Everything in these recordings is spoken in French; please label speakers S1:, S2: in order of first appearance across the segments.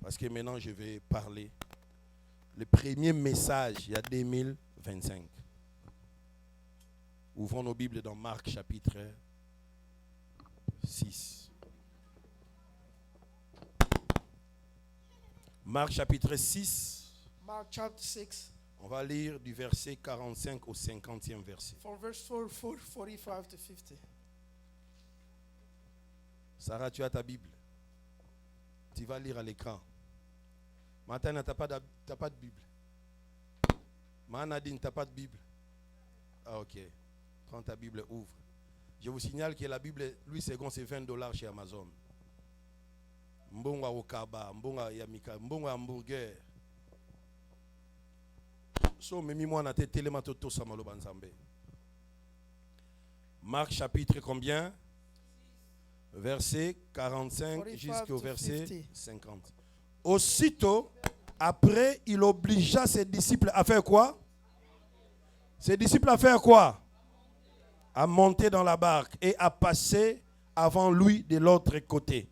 S1: Parce que maintenant, je vais parler. Le premier message, il y a 2025. Ouvrons nos Bibles dans Marc chapitre 6. Marc chapitre 6.
S2: Mark chapter 6,
S1: On va lire du verset 45 au 50e verset.
S2: from verse 45 to 50.
S1: Sarah, tu as ta Bible. Tu vas lire à l'écran. Matana, tu n'as pas de Bible. Manadine, tu n'as pas de Bible. Ah, ok. Prends ta Bible, ouvre. Je vous signale que la Bible, Louis II, c'est $20 chez Amazon. Mbonga okaba, mbonga yamika, mbonga hamburger. So, memi moi na te télématoto samalo banzambe. Marc chapitre combien? Verset 45 jusqu'au verset 50. Aussitôt, après, il obligea ses disciples à faire quoi? Ses disciples à faire quoi? À monter dans la barque et à passer avant lui de l'autre côté,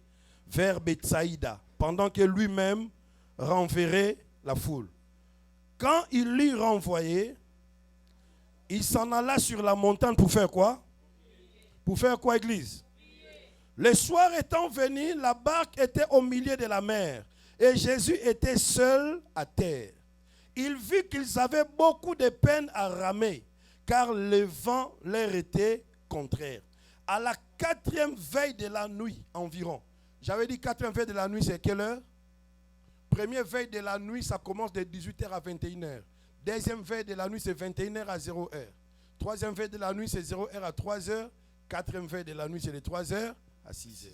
S1: vers Bethsaïda, pendant que lui-même renverrait la foule. Quand il l'eut renvoyé, il s'en alla sur la montagne pour faire quoi? Pour faire quoi, église? Le soir étant venu, la barque était au milieu de la mer et Jésus était seul à terre. Il vit qu'ils avaient beaucoup de peine à ramer car le vent leur était contraire. À la 4e veille de la nuit environ. J'avais dit 4e veille de la nuit, c'est quelle heure? Première veille de la nuit, ça commence de 18h à 21h. Deuxième veille de la nuit, c'est 21h à 0h. Troisième veille de la nuit, c'est 0h à 3h. Quatrième veille de la nuit, c'est de 3h à 6h.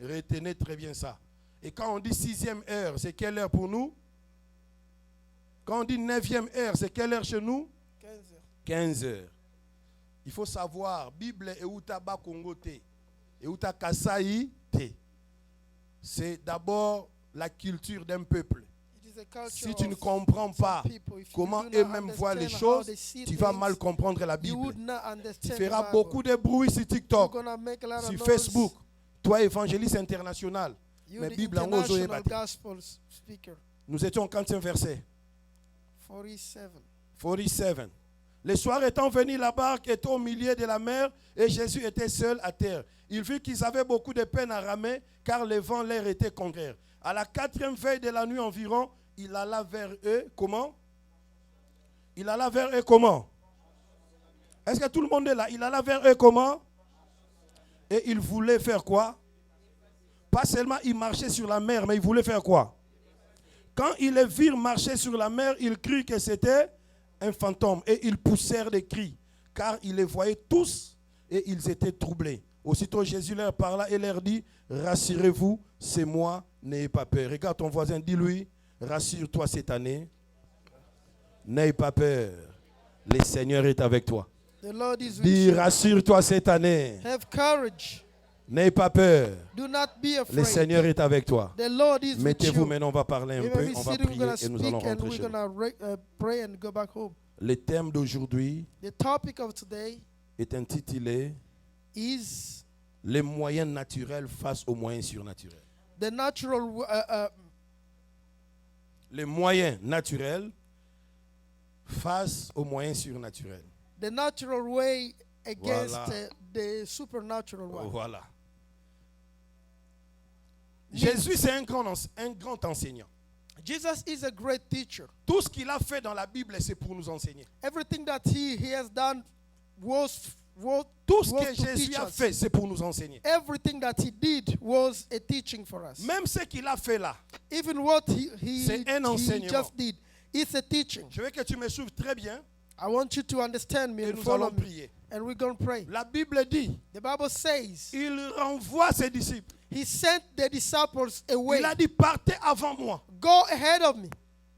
S1: Retenez très bien ça. Et quand on dit 6e heure, c'est quelle heure pour nous? Quand on dit 9e heure, c'est quelle heure chez nous?
S2: 15 heures.
S1: 15 heures. Il faut savoir, Bible et Outaba Kongo te, et Outa Kasai te. C'est d'abord la culture d'un peuple.
S2: It is a culture
S1: Si tu ne
S2: of
S1: comprends pas
S2: some people. If you
S1: comment
S2: do not
S1: eux-mêmes voient les
S2: understand how
S1: choses,
S2: they see
S1: tu vas
S2: things,
S1: mal comprendre la
S2: you
S1: Bible.
S2: would not
S1: Tu
S2: understand
S1: feras
S2: the
S1: beaucoup
S2: Bible.
S1: de bruit sur
S2: You're
S1: TikTok,
S2: gonna make a lot of
S1: sur
S2: noise.
S1: Facebook. Toi, évangéliste international.
S2: You
S1: Mais
S2: the
S1: Bible en gros,
S2: international gospel speaker.
S1: Nous étions au 40e verset.
S2: 47.
S1: 47. Le soir étant venu, la barque était au milieu de la mer et Jésus était seul à terre. Il vit qu'ils avaient beaucoup de peine à ramer car le vent leur était contraire. À la 4e veille de la nuit environ, il alla vers eux. Comment? Il alla vers eux comment? Est-ce que tout le monde est là? Il alla vers eux comment? Et il voulait faire quoi? Pas seulement il marchait sur la mer, mais il voulait faire quoi? Quand ils les virent marcher sur la mer, ils crurent que c'était un fantôme et ils poussèrent des cris, car ils les voyaient tous et ils étaient troublés. Aussitôt Jésus leur parla et leur dit, rassurez-vous, c'est moi, n'ayez pas peur. Regarde ton voisin, dis-lui, rassure-toi cette année, n'ayez pas peur, le Seigneur est avec toi.
S2: The Lord is with
S1: Dis,
S2: you.
S1: rassure-toi cette année,
S2: Have courage.
S1: n'ayez pas peur,
S2: Do not be
S1: le
S2: afraid.
S1: Seigneur est avec toi.
S2: The Lord is with
S1: Mettez-vous
S2: you.
S1: maintenant, on va parler un
S2: We
S1: peu,
S2: may be
S1: on va
S2: sitting, we're
S1: prier
S2: gonna
S1: et nous allons
S2: speak, and
S1: rentrer
S2: we're
S1: chez nous.
S2: gonna pray and go back home.
S1: Le thème d'aujourd'hui
S2: The topic of today
S1: est intitulé
S2: is
S1: les moyens naturels face aux moyens surnaturels.
S2: the natural
S1: Les moyens naturels face aux moyens surnaturels.
S2: the natural way against
S1: Voilà.
S2: the supernatural one.
S1: Voilà. Jésus, c'est un grand enseignant.
S2: Jesus is a great teacher.
S1: Tout ce qu'il a fait dans la Bible, c'est pour nous enseigner.
S2: Everything that he has done was
S1: Tout ce
S2: was
S1: que
S2: to
S1: Jésus
S2: teach
S1: a
S2: us.
S1: fait, c'est pour nous enseigner.
S2: Everything that he did was a teaching for us.
S1: Même ce qu'il a fait là,
S2: Even what he
S1: C'est un enseignement.
S2: just did is a teaching.
S1: je veux que tu me suives très bien
S2: I want you to understand me
S1: et
S2: and
S1: nous
S2: follow
S1: allons
S2: me.
S1: prier.
S2: And we're going to pray.
S1: La Bible dit,
S2: The Bible says
S1: il renvoie ses disciples.
S2: he sent the disciples away.
S1: Il a dit, partez avant moi.
S2: Go ahead of me.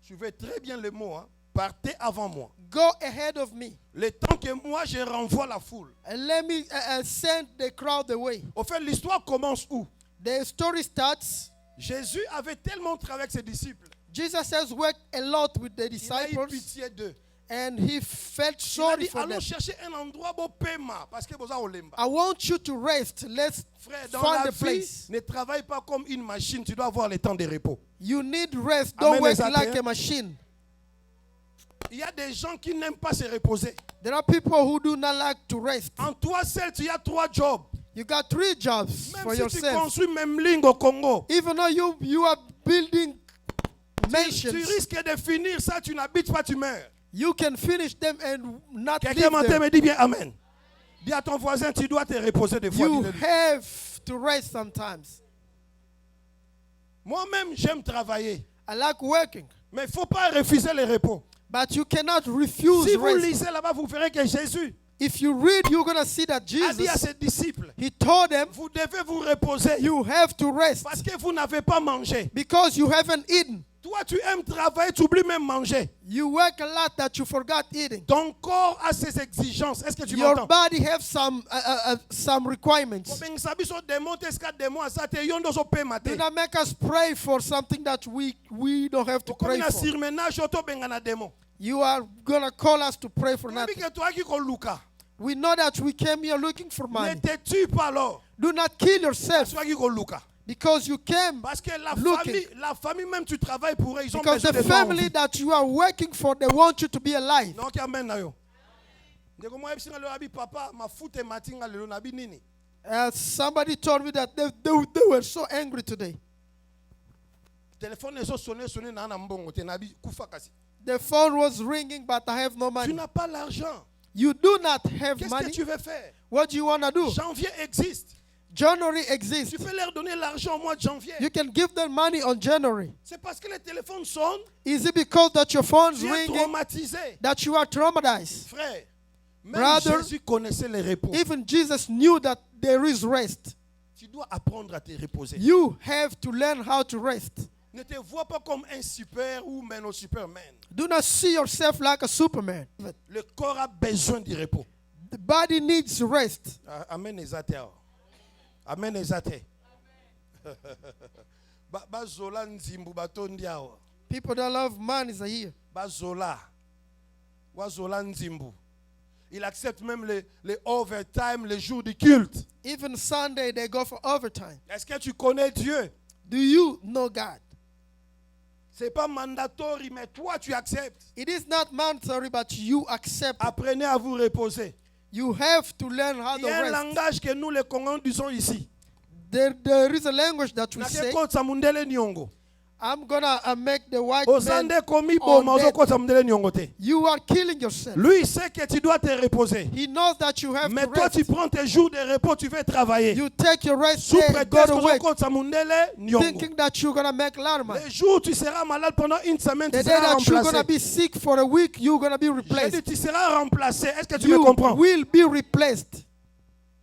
S1: Suivez très bien le mot, hein. Partez avant moi.
S2: Go ahead of me.
S1: Le temps que moi, je renvoie la foule.
S2: And let me send the crowd away.
S1: Au fait, l'histoire commence où?
S2: The story starts.
S1: Jésus avait tellement travaillé avec ses disciples.
S2: Jesus has worked a lot with the
S1: Il a eu
S2: disciples.
S1: pitié d'eux.
S2: And he felt
S1: Il a
S2: sorry
S1: dit,
S2: for them.
S1: allons chercher un endroit où paiement, parce que vous avez olemba.
S2: I want you to rest. Let's
S1: Frère, dans
S2: find
S1: la
S2: a
S1: vie,
S2: place.
S1: ne travaille pas comme une machine. Tu dois avoir le temps de repos.
S2: You need rest.
S1: Amen,
S2: Don't work
S1: les
S2: like
S1: athées.
S2: a machine.
S1: Il y a des gens qui n'aiment pas se reposer.
S2: There are people who do not like to rest.
S1: En toi seul, tu as 3 jobs.
S2: You got 3 jobs
S1: Même
S2: for
S1: si tu
S2: yourself.
S1: construis même ligne au Congo,
S2: Even though you are building
S1: tu
S2: mansions,
S1: risques de finir ça, tu n'habites pas, tu meurs.
S2: you can finish them and not
S1: Quelqu'un
S2: leave
S1: m'entend,
S2: them.
S1: me dit bien Amen. Dis à ton voisin, tu dois te reposer des fois.
S2: You
S1: Dis-le.
S2: have to rest sometimes.
S1: Moi-même, j'aime travailler.
S2: I like working,
S1: Mais il ne faut pas refuser le repos.
S2: but you cannot refuse
S1: Si vous
S2: rest.
S1: lisez là-bas, vous verrez que Jésus
S2: If you read, you're going to see that
S1: a dit à
S2: Jesus,
S1: ses disciples,
S2: he told them,
S1: vous devez vous reposer
S2: you have to rest
S1: parce que vous n'avez pas mangé.
S2: because you haven't eaten.
S1: Toi, tu aimes travailler, tu oublies même manger.
S2: You work a lot that you forgot eating.
S1: Ton corps a ses exigences. Est-ce que tu
S2: Your
S1: m'entends?
S2: body have some requirements. Do not make us pray for something that we don't have to pray for. You are going to call us to pray for nothing. We know that we came here looking for
S1: Ne
S2: money.
S1: te tue pas alors.
S2: Do not kill yourself because you came,
S1: Parce que
S2: looking.
S1: la famille même tu travailles pour eux, ils ont
S2: because
S1: besoin
S2: the
S1: de
S2: family that you are working for, they want you to be alive.
S1: Non, qui amène là yo. Ndeko moi ebisi ngalo abi papa mafuta matinga lelo na bi nini.
S2: Somebody told me that they were so angry today.
S1: Téléphone ezo sonné na mbongo te na bi kufa kasi.
S2: The phone was ringing, but I have no
S1: Tu
S2: money.
S1: n'as pas l'argent.
S2: You do not have
S1: Qu'est-ce
S2: money.
S1: que tu veux faire?
S2: What do you want to do?
S1: Janvier existe.
S2: January exists.
S1: Tu peux leur donner l'argent au mois de janvier.
S2: You can give them money on January.
S1: C'est parce que les téléphones sonnent,
S2: Is it because that your phone's
S1: tu es
S2: ringing
S1: traumatisé.
S2: that you are traumatized?
S1: Frère, même
S2: Brother,
S1: Jésus connaissait le repos.
S2: Even Jesus knew that there is rest.
S1: Tu dois apprendre à te reposer.
S2: You have to learn how to rest.
S1: Ne te vois pas comme un super ou même un superman.
S2: Do not see yourself like a Superman.
S1: Le corps a besoin du repos.
S2: The body needs rest.
S1: Amen ezate. Amen ezate. Bazola nzimbu batondi awa.
S2: People that love money are here.
S1: Bazola. Wazola nzimbu. Il accepte même les overtime, les jours de culte.
S2: Even Sunday they go for overtime.
S1: Est-ce que tu connais Dieu?
S2: Do you know God?
S1: C'est pas mandatory, mais toi tu acceptes.
S2: It is not mandatory, but you accept it.
S1: Apprenez à vous reposer.
S2: You have to learn how
S1: Il
S2: to
S1: y a un
S2: rest.
S1: langage que nous les Congolais disons ici.
S2: There is a language that we say.
S1: Nakekotsa mundele nyongo.
S2: I'm gonna make the white man.
S1: Ozande komi boma ozokotsa mundele nyongo te.
S2: You are killing yourself.
S1: Lui il sait que tu dois te reposer.
S2: He knows that you have
S1: Mais
S2: to
S1: toi
S2: rest.
S1: tu prends tes jours de repos, tu veux travailler.
S2: You take your rest
S1: Sous
S2: day and go
S1: prétexte
S2: to work,
S1: ozokotsa mundele nyongo.
S2: thinking that you're gonna make a lot of money.
S1: Les jours où tu seras malade pendant une semaine, tu
S2: The day
S1: seras
S2: that you're gonna
S1: remplacé.
S2: be sick for a week, you're gonna be
S1: J'ai dit,
S2: replaced.
S1: tu seras remplacé. Est-ce que tu me
S2: You
S1: comprends?
S2: will be replaced.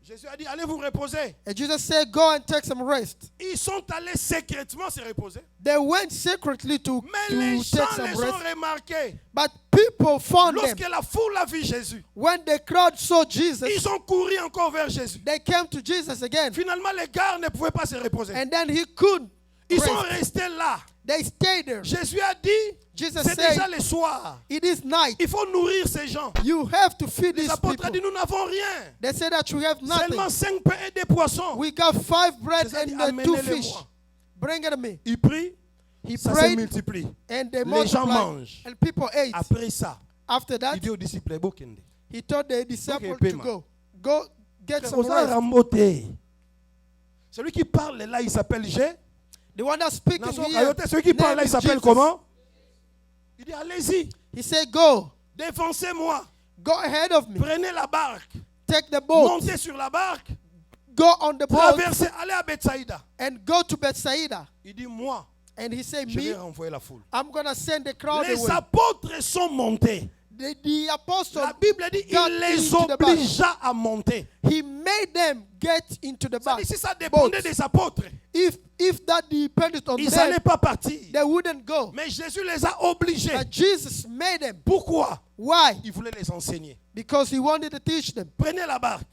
S1: Jésus a dit, allez vous reposer.
S2: And Jesus said, go and take some rest.
S1: Ils sont allés secrètement se reposer.
S2: They went secretly to
S1: Mais les gens
S2: take some
S1: les ont
S2: rest.
S1: remarqués.
S2: But people found
S1: Lorsque
S2: them.
S1: la foule a vu Jésus,
S2: When the crowd saw Jesus,
S1: ils ont couru encore vers Jésus.
S2: they came to Jesus again.
S1: Finalement, les gars ne pouvaient pas se reposer.
S2: And then he could
S1: Ils sont
S2: rest.
S1: restés là.
S2: They stayed there.
S1: Jésus a dit,
S2: Jesus
S1: c'est
S2: said,
S1: déjà le soir.
S2: it is night.
S1: Il faut nourrir ces gens.
S2: You have to feed
S1: Les
S2: these
S1: apôtres ont dit,
S2: people.
S1: nous n'avons rien.
S2: They said that you have
S1: Seulement
S2: nothing.
S1: 5 pains et des poissons.
S2: We got 5 bread
S1: Jesus a dit,
S2: and 2
S1: amenez-les-moi.
S2: fish. Bring it to me.
S1: Il prie,
S2: He
S1: ça se
S2: prayed
S1: multiplie.
S2: and they
S1: Les gens
S2: multiplied.
S1: mangent.
S2: And people ate.
S1: Après ça,
S2: After that,
S1: il dit aux disciples, Bokende.
S2: he told the disciples
S1: Ok,
S2: to
S1: paiement.
S2: go. Go get some
S1: Osa
S2: rest.
S1: rambote. Celui qui parle là, il s'appelle G.
S2: The one that's speaking
S1: Nason
S2: here,
S1: Kayote, celui qui parle là, il
S2: name is
S1: s'appelle
S2: Jesus.
S1: comment? Il dit, allez-y,
S2: He said, go.
S1: défoncez-moi.
S2: Go ahead of me.
S1: Prenez la barque.
S2: Take the boat.
S1: Montez sur la barque.
S2: Go on the boat
S1: Traversez, allez à Bethsaïda.
S2: and go to Bethsaida.
S1: Il dit, moi,
S2: And he said,
S1: je vais
S2: me,
S1: renvoyer la foule.
S2: I'm going to send the crowd
S1: Les
S2: away.
S1: apôtres sont montés.
S2: The apostle,
S1: La Bible dit,
S2: got
S1: il les
S2: into the boat.
S1: obligea à monter.
S2: He made them get into the
S1: Ça
S2: boat.
S1: dit, si ça dépendait
S2: Boat.
S1: des apôtres,
S2: If that depended on
S1: ils
S2: them,
S1: n'allaient pas partir.
S2: they wouldn't go.
S1: Mais Jésus les a obligés.
S2: But Jesus made them.
S1: Pourquoi?
S2: Why?
S1: Il voulait les enseigner.
S2: Because he wanted to teach them.
S1: Prenez la barque.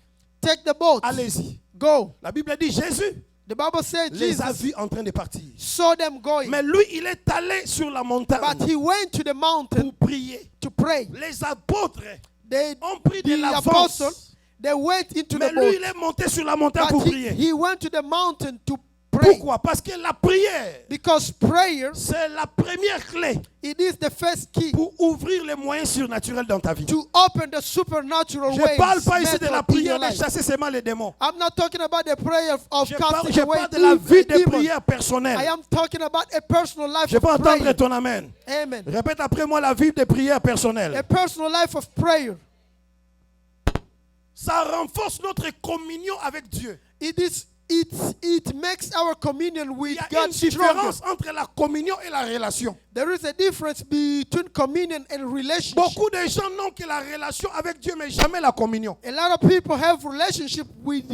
S2: Take the boat.
S1: Allez-y.
S2: Go.
S1: La Bible dit, Jésus,
S2: The Bible says
S1: les a
S2: Jesus
S1: vus en train de partir.
S2: saw them going.
S1: Mais lui, il est allé sur la montagne
S2: But he went to the mountain
S1: pour prier.
S2: to pray.
S1: Les apôtres
S2: They,
S1: ont pris de
S2: the
S1: l'avance.
S2: apostles, they went into
S1: Mais
S2: the
S1: lui, il
S2: boat.
S1: est monté sur la montagne pour
S2: But
S1: prier.
S2: he went to the mountain to pray.
S1: Pourquoi? Parce que la prière,
S2: Because prayer,
S1: c'est la première clé
S2: it is the first key
S1: pour ouvrir les moyens surnaturels dans ta vie.
S2: to open the supernatural
S1: Je ne
S2: ways.
S1: parle pas ici de la
S2: method in
S1: prière
S2: your
S1: de
S2: life.
S1: chasser seulement les démons.
S2: I'm not talking about the prayer of
S1: Je
S2: casting away
S1: parle de la vie de
S2: demons.
S1: prière
S2: I
S1: personnelle.
S2: am talking about a personal life
S1: Je
S2: of
S1: peux entendre
S2: prayer.
S1: ton amen.
S2: Amen.
S1: Répète après moi la vie de prière
S2: A
S1: personnelle.
S2: personal life of prayer.
S1: Ça renforce notre communion avec Dieu.
S2: It makes our communion with
S1: Il y a
S2: God
S1: une
S2: stronger.
S1: différence entre la communion et la relation.
S2: There is a difference between communion and relationship.
S1: Beaucoup de gens n'ont que la relation avec Dieu, mais jamais la communion.
S2: A lot of people have relationship with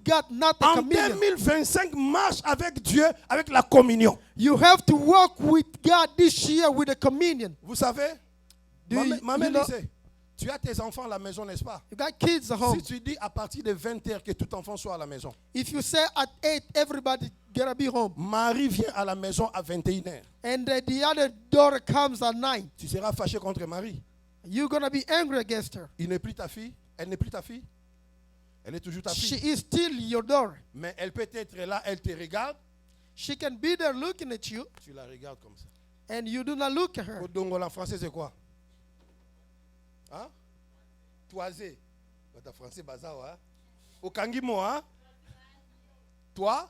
S2: God, not the
S1: En
S2: communion.
S1: 2025, marche avec Dieu avec la communion.
S2: You have to walk with God this year with the communion.
S1: Vous savez, Maman
S2: you know,
S1: disait, tu as tes enfants à la maison, n'est-ce pas?
S2: you got kids at home.
S1: Si tu dis à partir de 20h que tout enfant soit à la maison,
S2: If you say at 8 everybody gotta be home,
S1: Marie vient à la maison à 21h.
S2: and the other daughter comes at 9,
S1: Tu seras fâché contre Marie.
S2: you're gonna be angry against her.
S1: Il n'est plus ta fille. Elle n'est plus ta fille. Elle est toujours ta
S2: She
S1: fille.
S2: is still your daughter.
S1: Mais elle peut être là, elle te regarde.
S2: She can be there looking at you,
S1: Tu la regardes comme ça.
S2: and you do not look at her.
S1: Kodongola en français, c'est quoi? Hein? Toisé. Votre français, bazar, hein? Okangimo, hein? Toi?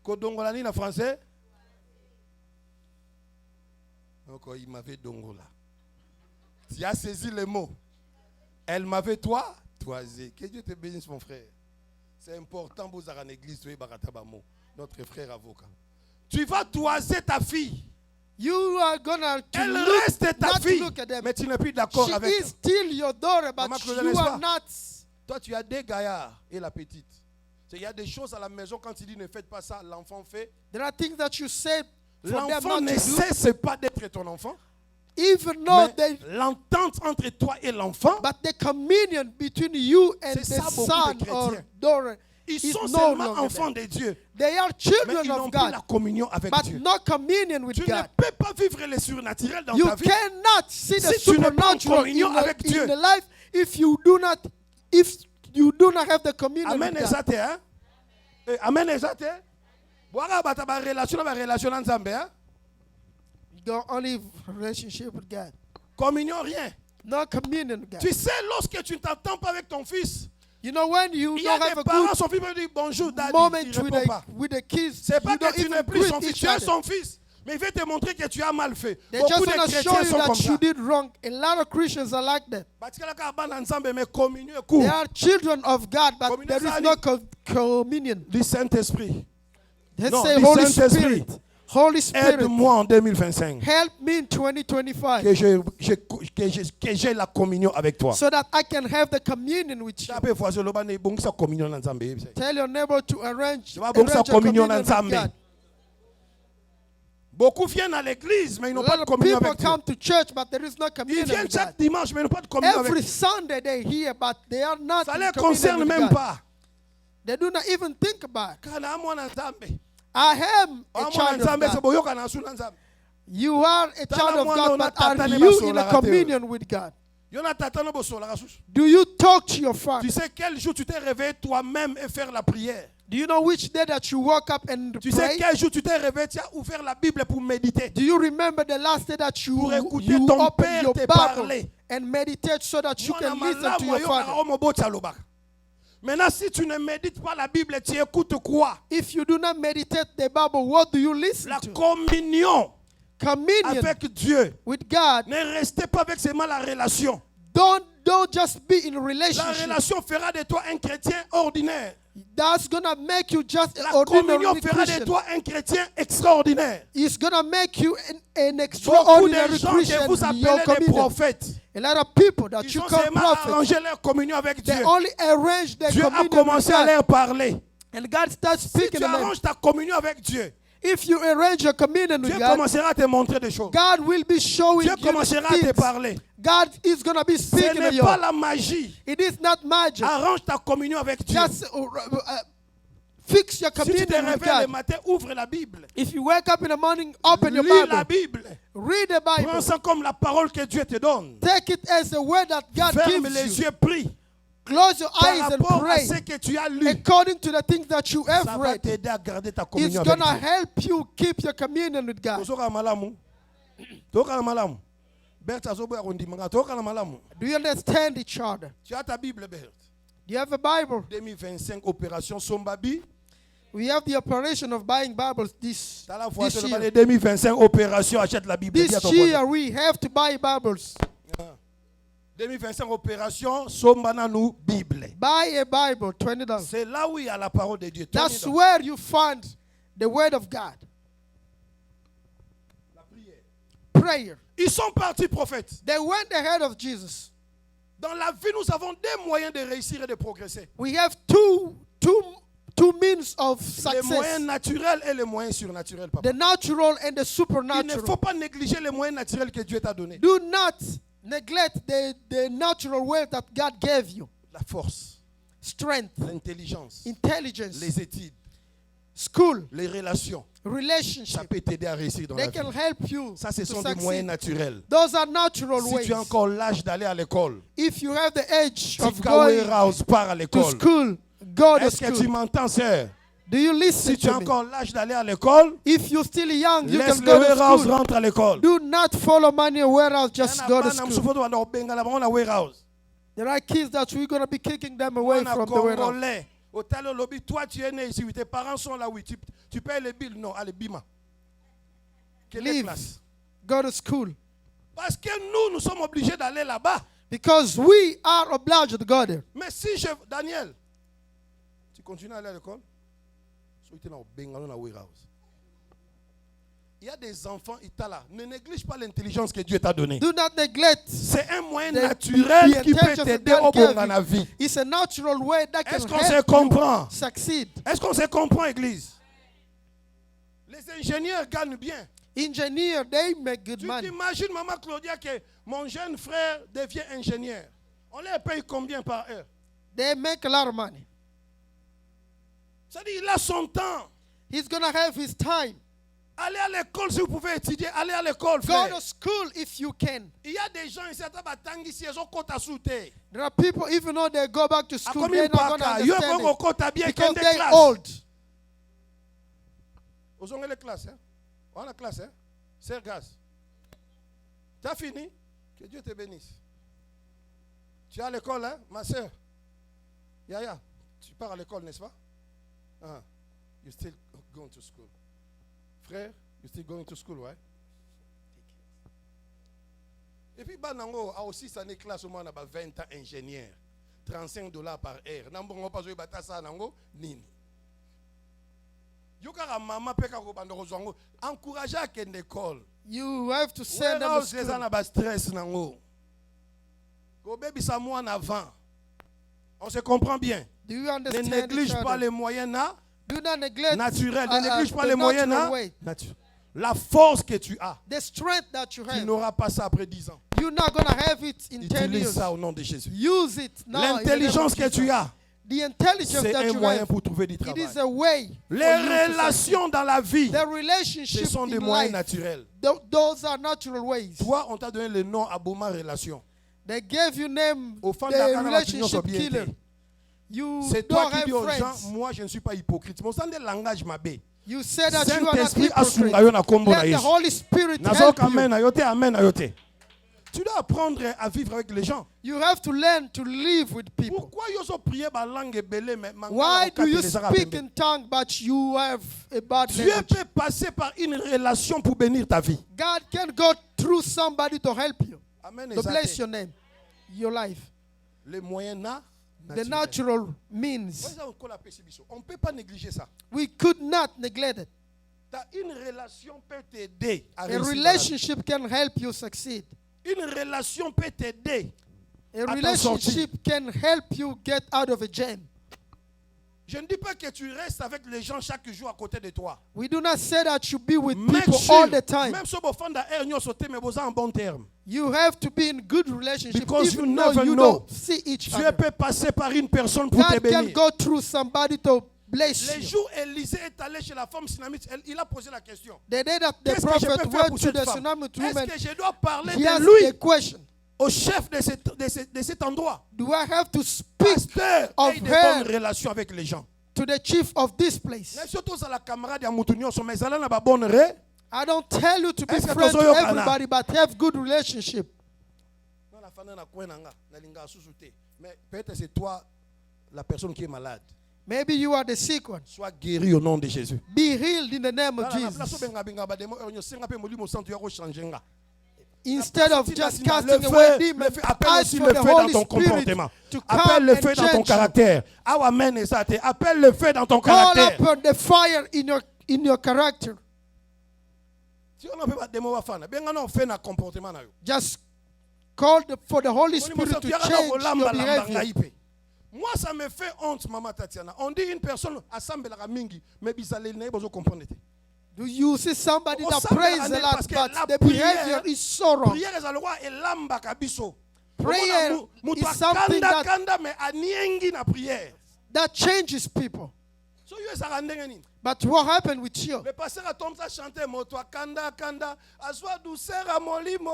S1: Kodongola ni en français? Donc, il m'avait dongola. Tu as saisi le mot. Elle m'avait toi? Toisé. Que Dieu te bénisse, mon frère. C'est important pour vous en église, notre frère avocat. Tu vas toiser ta fille.
S2: You are gonna
S1: Elle
S2: look,
S1: reste ta
S2: not
S1: fille,
S2: look at them.
S1: mais tu n'es plus d'accord
S2: She
S1: avec
S2: is
S1: elle.
S2: still your daughter, but
S1: Maman Claudine,
S2: you
S1: n'est-ce
S2: are
S1: pas?
S2: not.
S1: Toi, tu as des gaillards et la petite. Il y a des choses à la maison, quand tu dis ne faites pas ça, l'enfant fait.
S2: There are things that you say for them
S1: L'enfant
S2: not
S1: ne
S2: to
S1: cesse pas d'être ton enfant.
S2: even though
S1: Mais l'entente entre toi et l'enfant,
S2: but the communion between you and
S1: C'est
S2: the
S1: ça, beaucoup
S2: son
S1: de
S2: or
S1: chrétiens.
S2: daughter
S1: ils
S2: is
S1: sont
S2: no
S1: seulement
S2: longer
S1: enfants
S2: there.
S1: de Dieu.
S2: They are
S1: Mais
S2: children
S1: ils n'ont
S2: of
S1: plus
S2: God,
S1: la communion avec
S2: but
S1: Dieu.
S2: no communion with
S1: Tu ne
S2: God.
S1: peux pas vivre le surnaturel dans
S2: You
S1: ta vie.
S2: cannot see the
S1: Si tu n'es pas en
S2: supernatural
S1: communion avec Dieu.
S2: in the life if you do not have the communion
S1: Amen,
S2: with God.
S1: exact, hein? Amen, exact. Boira bata ba relation na Nzambe, hein?
S2: You don't only relationship with God.
S1: Communion, rien.
S2: No communion with God.
S1: Tu sais, lorsque tu ne t'entends pas avec ton fils,
S2: You know when you
S1: il y a
S2: don't have
S1: des
S2: a
S1: parents,
S2: good
S1: son fils me dit bonjour, daddy,
S2: moment
S1: il ne répond pas.
S2: with the kids,
S1: C'est pas
S2: you don't
S1: que tu n'es
S2: even
S1: plus son
S2: greet
S1: fils,
S2: each
S1: tu es
S2: other.
S1: son fils. Mais il veut te montrer que tu as mal fait.
S2: They
S1: Beaucoup
S2: just
S1: de
S2: want to show
S1: chrétiens
S2: you
S1: sont comme
S2: that
S1: ça.
S2: you did wrong. A lot of Christians are like that.
S1: Parce que la cabane ensemble, mais communion est court.
S2: They are children of God, but
S1: Communion,
S2: there is
S1: ça
S2: no
S1: dit-
S2: communion.
S1: Du Saint-Esprit.
S2: Let's
S1: Non,
S2: say
S1: du
S2: Holy
S1: Saint-Esprit.
S2: Spirit. Holy Spirit,
S1: Aide-moi en 2025
S2: help me in 2025
S1: que j'ai la communion avec toi.
S2: so that I can have the communion with you.
S1: Chaque fois, je le bani bongisa communion na Nzambe.
S2: Tell your neighbor to arrange
S1: vas bon, ça,
S2: a
S1: communion
S2: communion with
S1: ensemble.
S2: God.
S1: Beaucoup viennent à l'église, mais ils
S2: A
S1: n'ont pas de
S2: lot of
S1: communion
S2: people
S1: avec Dieu.
S2: come to church, but there is no
S1: Ils
S2: communion
S1: viennent
S2: with God.
S1: chaque dimanche, mais ils n'ont pas de communion avec
S2: Every
S1: Dieu.
S2: Sunday they hear, but they are not
S1: Ça
S2: in
S1: ne les
S2: communion
S1: concerne
S2: with
S1: même
S2: God.
S1: pas.
S2: They do not even think about it.
S1: Kana mwana Nzambe.
S2: I am a
S1: Mwana
S2: child of
S1: Nzambe,
S2: God.
S1: c'est boyoka na suna Nzambe.
S2: You are a child of
S1: mwana
S2: God,
S1: ona
S2: but are
S1: tata ne
S2: you
S1: basola
S2: in a
S1: rateo.
S2: communion with God?
S1: Yona tata no bosola kasusu.
S2: Do you talk to your father?
S1: Tu sais quel jour tu t'es réveillé toi-même et faire la prière?
S2: Do you know which day that you woke up and
S1: Tu sais
S2: pray?
S1: quel jour tu t'es réveillé, tu as ouvert la Bible pour méditer.
S2: Do you remember the last day that you,
S1: Pour écouter
S2: you
S1: ton
S2: open
S1: père
S2: your
S1: te
S2: Bible
S1: parler.
S2: and meditate so that you
S1: Mwana
S2: can listen to
S1: malamu
S2: your
S1: ayoka
S2: father?
S1: omo botsa lobaka. Maintenant, si tu ne médites pas la Bible, tu écoutes quoi?
S2: If you do not meditate the Bible, what do you listen
S1: La
S2: to?
S1: communion
S2: Communion
S1: avec Dieu.
S2: with God.
S1: Ne restez pas avec seulement la relation.
S2: Don't just be in
S1: La
S2: relationship.
S1: relation fera de toi un chrétien ordinaire.
S2: That's gonna make you just an
S1: La communion
S2: ordinary
S1: fera de
S2: Christian.
S1: toi un chrétien extraordinaire.
S2: It's gonna make you an
S1: Beaucoup de
S2: extraordinary
S1: gens
S2: Christian
S1: que vous
S2: in your
S1: appelez des
S2: communion.
S1: prophètes,
S2: A lot of people that
S1: ils
S2: you
S1: ont
S2: call
S1: seulement
S2: prophets,
S1: arrangé leur communion avec Dieu.
S2: they only arrange their
S1: Dieu a
S2: communion with
S1: commencé à
S2: God.
S1: leur parler.
S2: And God starts
S1: Si
S2: speaking
S1: tu
S2: to them.
S1: arranges ta communion avec Dieu,
S2: If you arrange your communion with
S1: Dieu
S2: God,
S1: commencera à te montrer des choses.
S2: God will be showing
S1: Dieu
S2: you
S1: commencera à te
S2: things.
S1: parler.
S2: God is going to be
S1: Ce
S2: speaking to
S1: n'est
S2: you.
S1: pas la magie.
S2: It is not magic.
S1: Arrange ta communion avec Dieu.
S2: Just Fix your
S1: Si tu te
S2: communion with
S1: réveilles le
S2: God.
S1: matin, ouvre la Bible.
S2: If you wake up in the morning, open your
S1: Lis la
S2: Bible.
S1: Bible.
S2: Read the
S1: Prends
S2: Bible.
S1: ça comme la parole que Dieu te donne.
S2: Take it as the word that God
S1: Ferme les
S2: gives you.
S1: yeux, prie.
S2: Close your
S1: Par
S2: eyes and
S1: rapport à
S2: pray
S1: ce que tu as lu,
S2: according to the things that you
S1: ça
S2: have
S1: va
S2: read.
S1: t'aider à garder ta
S2: It's
S1: communion avec
S2: going to
S1: Dieu.
S2: help you keep your communion with God.
S1: Tozoka malamu. Tozoka malamu. Berthe azoboya kondimanga. Tozoka malamu.
S2: Do you understand each other?
S1: Tu as ta Bible, Berthe.
S2: Do you have a Bible?
S1: 2025 opération Sombabi.
S2: We have the operation of buying Bibles this
S1: Dans la voiture,
S2: year.
S1: 2025 opération achète la Bible.
S2: This year we have to buy Bibles.
S1: 2025 opération Sombana nous Bible.
S2: Buy a Bible, $20.
S1: C'est là où il y a la parole de Dieu.
S2: That's where you find the word of God.
S1: La prière.
S2: Prayer.
S1: Ils sont partis prophètes.
S2: They went ahead of Jesus.
S1: Dans la vie, nous avons des moyens de réussir et de progresser.
S2: We have two means of
S1: Les moyens
S2: success.
S1: naturels et les moyens surnaturels, papa.
S2: The natural and the
S1: Il ne
S2: supernatural.
S1: faut pas négliger les moyens naturels que Dieu t'a donnés.
S2: Do not neglect the natural way that God gave you.
S1: La force,
S2: Strength,
S1: l'intelligence,
S2: intelligence,
S1: les études,
S2: school,
S1: les relations. Ça
S2: relationship.
S1: peut t'aider à réussir dans
S2: They
S1: la
S2: can
S1: vie.
S2: help you
S1: Ça, ce
S2: to
S1: sont des moyens
S2: succeed.
S1: naturels.
S2: Those are natural
S1: Si
S2: ways.
S1: tu as encore l'âge d'aller à l'école,
S2: If you have the age of
S1: Tika
S2: going
S1: Warehouse part à
S2: to
S1: l'école.
S2: school, go to
S1: Est-ce que tu
S2: school.
S1: m'entends, sœur?
S2: Do you listen
S1: Si tu as
S2: to me?
S1: encore l'âge d'aller à l'école,
S2: If you're still young, you
S1: laisse
S2: can
S1: le
S2: go to
S1: warehouse,
S2: school.
S1: rentre à l'école.
S2: Do not follow money warehouse, just go to school.
S1: Warehouse.
S2: There are kids that we're going to be kicking them away from the warehouse.
S1: Congolais. Au talent lobby, toi tu es né ici, oui, tes parents sont là, oui, tu payes les billes, non, allez, bima. Quelle
S2: Leave.
S1: classe?
S2: Go to school.
S1: Parce que nous sommes obligés d'aller là-bas.
S2: Because we are obliged to go there.
S1: Mais si Daniel, tu continues à aller à l'école, il y a des enfants, ne néglige pas l'intelligence que Dieu t'a donnée.
S2: Do not neglect.
S1: C'est un moyen naturel qui peut t'aider au bon dans la vie.
S2: It's a natural way that can
S1: Est-ce qu'on se
S2: help
S1: comprend?
S2: you succeed.
S1: Est-ce qu'on se comprend, Église? Les ingénieurs gagnent bien.
S2: Engineer, they make good
S1: Tu
S2: money.
S1: t'imagines, maman Claudia, que mon jeune frère devient ingénieur. On les paye combien par heure?
S2: They make a lot of money.
S1: C'est-à-dire, il a son temps.
S2: He's going to have his time.
S1: Allez à l'école si vous pouvez étudier. Allez à l'école,
S2: Go
S1: frère.
S2: to school if you can.
S1: Il y a des gens ici,
S2: There are people, even though they go back to school, they're not going to understand it because they're
S1: classe.
S2: old.
S1: Vous avez les classes, hein? On a la classe, hein? C'est gaz. Tu as fini? Que Dieu te bénisse. Tu es à l'école, hein, ma soeur? Yaya, tu pars à l'école, n'est-ce pas? You still going to school. Frère, you still going to school, right? Et puis, Banango a aussi sa classe au moins 20 ans ingénieur. $35 par heure. Nambongo pas jouer batasa nango nini. Yokara mama peka ko bandoko zongo. Encourager à kende école.
S2: You have to send them to school.
S1: Les ana ba stress nango. Go baby sa moi en avant. On se comprend bien.
S2: Do you understand?
S1: Ne néglige pas les moyens
S2: Do not neglect
S1: naturels. Ne néglige pas les moyens
S2: naturels.
S1: La force que tu as.
S2: The strength that you have.
S1: Tu n'auras pas ça après 10 ans.
S2: You're not going to have it in 10
S1: Utilise
S2: years.
S1: ça au nom de Jésus.
S2: Use it now.
S1: L'intelligence que tu as.
S2: The intelligence
S1: C'est
S2: that
S1: un
S2: you
S1: moyen
S2: have.
S1: pour trouver du
S2: It
S1: travail.
S2: is a way.
S1: Les relations dans la vie,
S2: The relationships
S1: ce sont des
S2: in
S1: moyens
S2: life,
S1: naturels.
S2: those are natural ways.
S1: Toi, on t'a donné le nom Abouma Relation.
S2: They gave you name
S1: Au fond de
S2: the
S1: la
S2: relationship killer. You
S1: c'est toi
S2: don't
S1: qui
S2: have
S1: dis aux gens,
S2: friends.
S1: moi je ne suis pas hypocrite. Mon sang de langage m'abbé.
S2: You say that you are not
S1: Saint-Esprit
S2: hypocrite.
S1: a
S2: Let the Holy Spirit help you.
S1: amen. Tu dois apprendre à vivre avec les gens.
S2: You have to learn to live with people.
S1: Pourquoi ils ont prié ma langue belé mais
S2: Why do you speak in tongue but you have a bad
S1: Dieu
S2: language?
S1: peut passer par une relation pour bénir ta vie.
S2: God can go through somebody to help you.
S1: Amen.
S2: To bless your name, your life.
S1: Les moyens
S2: The natural means.
S1: On ne peut pas négliger ça.
S2: We could not neglect it.
S1: Une relation peut t'aider à
S2: A
S1: réussir.
S2: relationship can help you succeed.
S1: Une relation peut t'aider.
S2: A relationship can help you get out of a jam.
S1: Je ne dis pas que tu restes avec les gens chaque jour à côté de toi.
S2: We do not say that you be with people all the time.
S1: Même si vous êtes en bon terme.
S2: You have to be in good relationship
S1: Because
S2: even though you don't see each
S1: Dieu
S2: other.
S1: peut passer par une personne pour te
S2: God can
S1: bénir.
S2: go through somebody to bless
S1: Les
S2: you.
S1: jours Élisée est allé chez la femme Sunamite, il a posé la question.
S2: The day that the
S1: Qu'est-ce que je
S2: prophet
S1: peux faire
S2: went
S1: pour
S2: to
S1: cette
S2: the
S1: femme?
S2: Shunammite
S1: Est-ce
S2: woman,
S1: que je dois parler
S2: he
S1: de
S2: asked
S1: lui
S2: a question.
S1: au chef de cet endroit?
S2: Do I have to speak
S1: Pasteur,
S2: of
S1: ait de
S2: her
S1: bonnes relations avec les gens.
S2: to the chief of this place? I don't tell you to be
S1: Est-ce que
S2: friends to
S1: tozoyoka na?
S2: everybody, but have good relationship.
S1: Mais peut-être c'est toi la personne qui est malade.
S2: Maybe you are the sick one.
S1: Sois guéri au nom de Jésus.
S2: Be healed in the name of Jesus. Instead of just casting away demons, ask for the Holy Spirit to come
S1: le feu
S2: and
S1: dans ton
S2: change you.
S1: caractère. Appelle le feu dans ton
S2: Call
S1: caractère.
S2: upon the fire in your character. Just call for the Holy Spirit to change your behavior.
S1: Moi, ça me fait honte, Maman Tatiana. On dit une personne assemble la mingi, mais bizarre, ne pas comprendre.
S2: Do you see somebody that prays a lot, but the behavior is so wrong? Prayer is something that changes people. But what happened with you?
S1: Le pasteur a commencé à chanter Moto kanda kanda aswa douceur à molimo.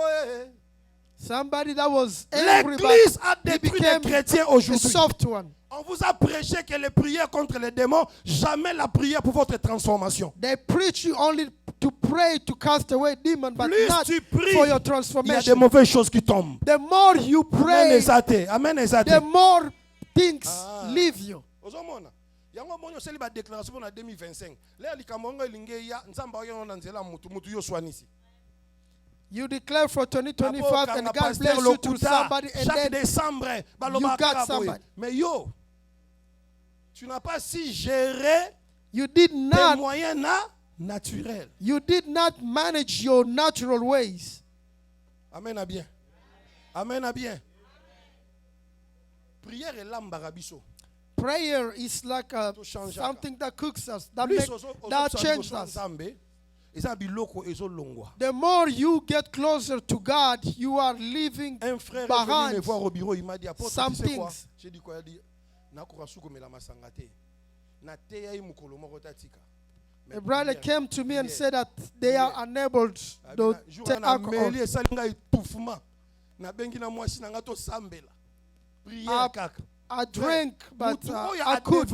S2: Somebody that was angry,
S1: L'église a
S2: but he
S1: détruit les
S2: became
S1: chrétiens
S2: a
S1: aujourd'hui.
S2: soft one.
S1: On vous a prêché que les prières contre les démons, jamais la prière pour votre transformation.
S2: They preach you only to pray to cast away demons, but
S1: Plus
S2: not
S1: tu pries,
S2: for your
S1: il y a des
S2: transformation.
S1: mauvaises choses qui tombent.
S2: The more you pray,
S1: Amen.
S2: the more things leave you.
S1: Yango monyo seli ba déclaration pour 2025. Là likamongo elinge ya nzamba oyo na nzela mutu yo swanisi.
S2: You declare for 2025 and God bless you to somebody and
S1: chaque
S2: then
S1: décembre
S2: you got somebody.
S1: Mais yo, tu n'as pas si géré
S2: You did
S1: tes
S2: not
S1: moyens naturels.
S2: You did not manage your natural ways.
S1: Amen à bien. Amen à bien. Prière est l'ambarabiso.
S2: Prayer is like something that cooks us, that changes us. The more you get closer to God, you are leaving behind some things. A brother came to me and said that they are unable to take alcohol. I drank, but I could.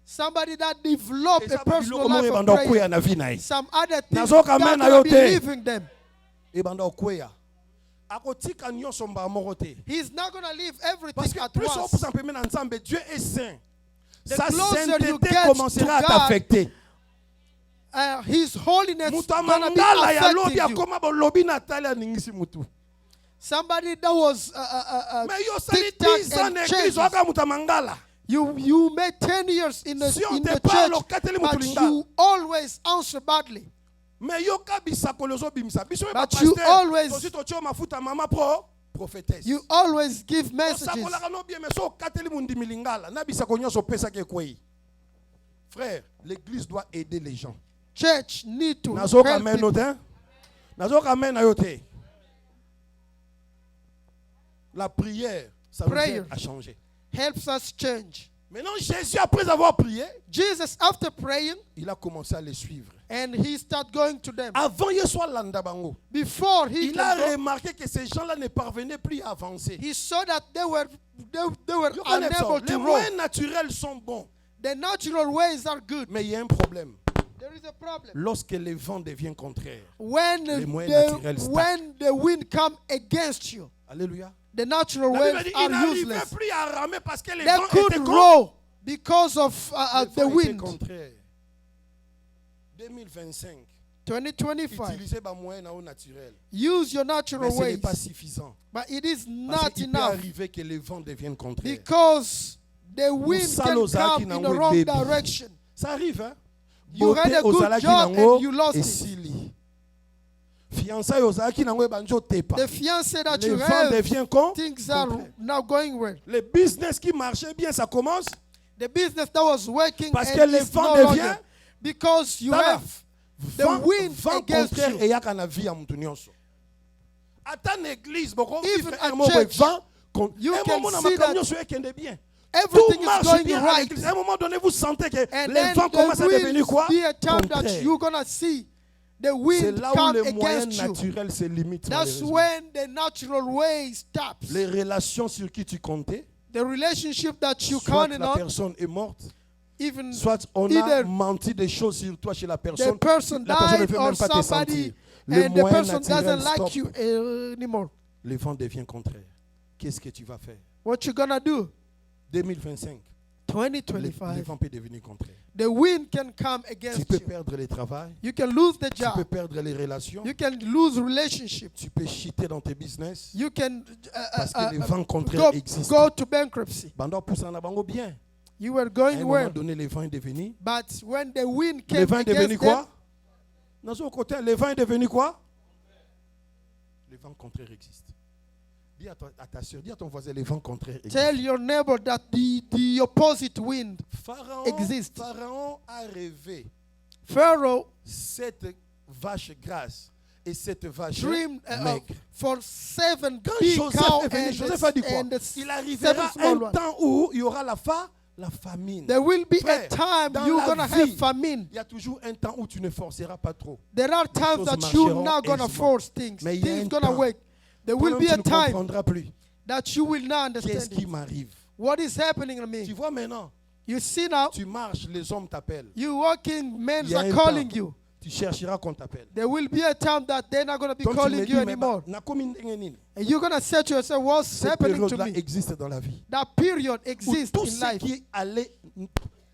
S2: Somebody that developed a personal life of prayer. Some other things that will be leaving them. He's not going to leave everything at once. The closer you get to God, His holiness is going to be affecting you. Somebody that was you made 10 years in the church, but you always answer badly. But you always give messages.
S1: Frère, l'église doit aider les gens.
S2: Church need to help people.
S1: La prière, ça nous aide à changer.
S2: Helps us change.
S1: Maintenant, Jésus, après avoir prié,
S2: Jesus, after praying,
S1: il a commencé à les suivre.
S2: And he started going to them.
S1: Avant qu'il soit landabango,
S2: before
S1: il a remarqué que ces gens-là ne parvenaient plus à avancer.
S2: He saw that they were unable to
S1: Les
S2: roll.
S1: moyens naturels sont bons.
S2: The natural ways are good.
S1: Mais il y a un problème.
S2: There is a problem.
S1: Lorsque le vent devient contraire,
S2: when the wind comes against you.
S1: Alléluia.
S2: The natural ways are useless.
S1: Plus à ramer parce que les
S2: they couldn't row because of the wind.
S1: 2025.
S2: 2025.
S1: Utilisez vos moyens naturels.
S2: Use your natural
S1: ways. Mais ce n'est pas
S2: ways.
S1: suffisant.
S2: But it is not
S1: parce qu'il
S2: enough.
S1: peut arriver que le vent devienne contraire.
S2: Because the wind can come in the wrong direction.
S1: Ça arrive, hein?
S2: You had a good job and you lost it. The fiancé that you have, things are now going well.
S1: Le business qui marchait bien, ça commence.
S2: The business that was working
S1: parce que
S2: and
S1: le
S2: is
S1: vent
S2: no
S1: devient.
S2: longer, because you have the wind against you.
S1: Even at church, you can see that
S2: everything is going right.
S1: À un moment donné, vous sentez que
S2: And
S1: les vents commencent à devenir quoi?
S2: Be a time that you're gonna see the wind come against you. That's when the natural way stops.
S1: Les relations sur qui tu comptais,
S2: the relationship that you
S1: soit
S2: counted
S1: la
S2: on,
S1: personne est morte,
S2: even
S1: soit on a menti des choses sur toi chez la personne.
S2: The person
S1: la personne ne
S2: died
S1: peut
S2: or
S1: même pas te sentir.
S2: somebody,
S1: Le
S2: and the
S1: moyen
S2: person
S1: naturel
S2: doesn't like
S1: stop.
S2: you anymore.
S1: Le vent devient contraire. Qu'est-ce que tu vas faire?
S2: What you gonna do?
S1: 2025.
S2: 2025.
S1: Le vent peut devenir contraire.
S2: The wind can come
S1: Tu
S2: against
S1: peux
S2: you.
S1: perdre le travail.
S2: You can lose the
S1: Tu peux
S2: job.
S1: perdre les relations.
S2: You can lose relationships.
S1: Tu peux chuter dans tes business.
S2: You can
S1: Parce que les vents contraires existent.
S2: go to bankruptcy.
S1: Banda pousse en avant bien.
S2: You were
S1: À
S2: going
S1: un moment
S2: well,
S1: donné, le vent est devenu.
S2: but when the wind
S1: Le
S2: came
S1: vent est devenu
S2: against them,
S1: quoi? Dans son côté, le vent est devenu quoi? Le vent contraire existe. Dis à ta soeur, dis à ton voisin, le vent contraire existe.
S2: tell your neighbor that the opposite wind exists.
S1: Pharaon a rêvé
S2: Pharaoh
S1: cette vache grasse et cette vache
S2: dreamed
S1: maigre.
S2: for 7
S1: Quand
S2: big
S1: Joseph
S2: cows
S1: est venu,
S2: and
S1: Joseph a dit quoi?
S2: and the
S1: Il
S2: 7
S1: arrivera
S2: small
S1: un
S2: ones.
S1: temps où il y aura la famine.
S2: There will be
S1: Frère,
S2: a time
S1: dans
S2: you're
S1: la
S2: gonna
S1: vie,
S2: have famine.
S1: Il y a toujours un temps où tu ne forceras pas trop.
S2: There are times
S1: choses
S2: that
S1: marcheront
S2: you're not gonna
S1: aisément.
S2: force things.
S1: Mais il y a
S2: Things
S1: un
S2: gonna
S1: temps.
S2: work. There will
S1: Toi-même,
S2: be
S1: tu
S2: a
S1: ne
S2: time
S1: comprendras plus.
S2: that you will not
S1: Qu'est-ce
S2: understand
S1: qui
S2: it.
S1: m'arrive?
S2: What is happening to
S1: Tu
S2: me?
S1: vois maintenant,
S2: You see now,
S1: tu marches, les hommes t'appellent.
S2: you walking, men
S1: Il y a
S2: are
S1: un
S2: calling
S1: temps.
S2: you.
S1: Tu chercheras qu'on t'appelle.
S2: There will be a time that they're not gonna be
S1: Donc tu me
S2: calling
S1: dis,
S2: you
S1: mais
S2: anymore.
S1: cette
S2: And you're gonna say to yourself, what's happening to
S1: période-là
S2: me?
S1: existe dans la vie.
S2: That period
S1: Où
S2: exists
S1: tout
S2: in
S1: ce
S2: life.
S1: qui allait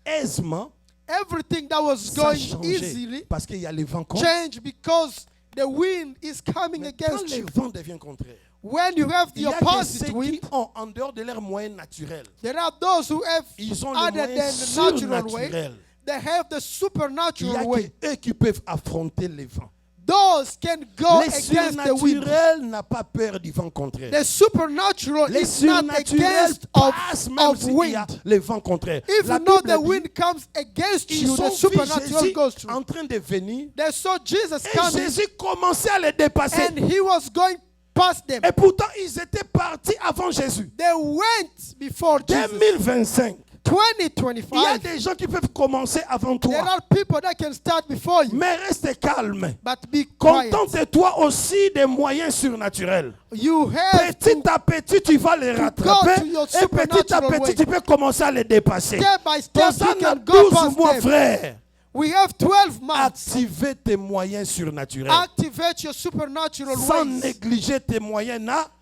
S1: aisément,
S2: Everything that was
S1: ça
S2: going
S1: change
S2: easily
S1: parce qu'il y a les vents contre.
S2: changed because the wind is coming
S1: Mais quand
S2: against
S1: les
S2: you.
S1: vents deviennent contraires,
S2: When you have
S1: il
S2: the
S1: y a que
S2: opposite
S1: ceux
S2: wind,
S1: qui ont en dehors de leurs moyens naturels.
S2: there are those who have
S1: Ils ont les
S2: other
S1: moyens
S2: than the natural way.
S1: surnaturels.
S2: They have the
S1: Il y a
S2: supernatural way.
S1: que eux qui peuvent affronter les vents.
S2: Those can go
S1: Les
S2: against the wind.
S1: surnaturels n'ont pas peur du vent contraire.
S2: The supernatural
S1: Les
S2: is not
S1: surnaturels
S2: against
S1: passent même
S2: of
S1: s'il y a
S2: wind.
S1: les vents contraires.
S2: If
S1: La
S2: you know
S1: Bible
S2: the
S1: dit,
S2: wind comes against
S1: ils
S2: you, the
S1: ont vu
S2: supernatural
S1: Jésus
S2: goes through.
S1: en train de venir
S2: They saw Jesus
S1: et
S2: coming
S1: Jésus commençait à les dépasser.
S2: and he was going past them.
S1: Et pourtant, ils étaient partis avant Jésus.
S2: They went before Jesus.
S1: 2025. Il y a
S2: 2025.
S1: des gens qui peuvent commencer avant
S2: There
S1: toi.
S2: are people that can start before you,
S1: Mais reste calme.
S2: but be quiet.
S1: Contente-toi aussi des moyens surnaturels.
S2: You have
S1: Petit à petit, tu vas les
S2: to
S1: rattraper.
S2: your
S1: Et petit à
S2: supernatural
S1: petit,
S2: way.
S1: tu peux commencer à les dépasser.
S2: step by
S1: Comme
S2: step
S1: ça,
S2: you
S1: dans
S2: can go
S1: 12
S2: past
S1: mois,
S2: them.
S1: frère,
S2: We have 12 months.
S1: activez tes moyens surnaturels.
S2: Activate your supernatural
S1: Sans
S2: ways
S1: négliger tes moyens.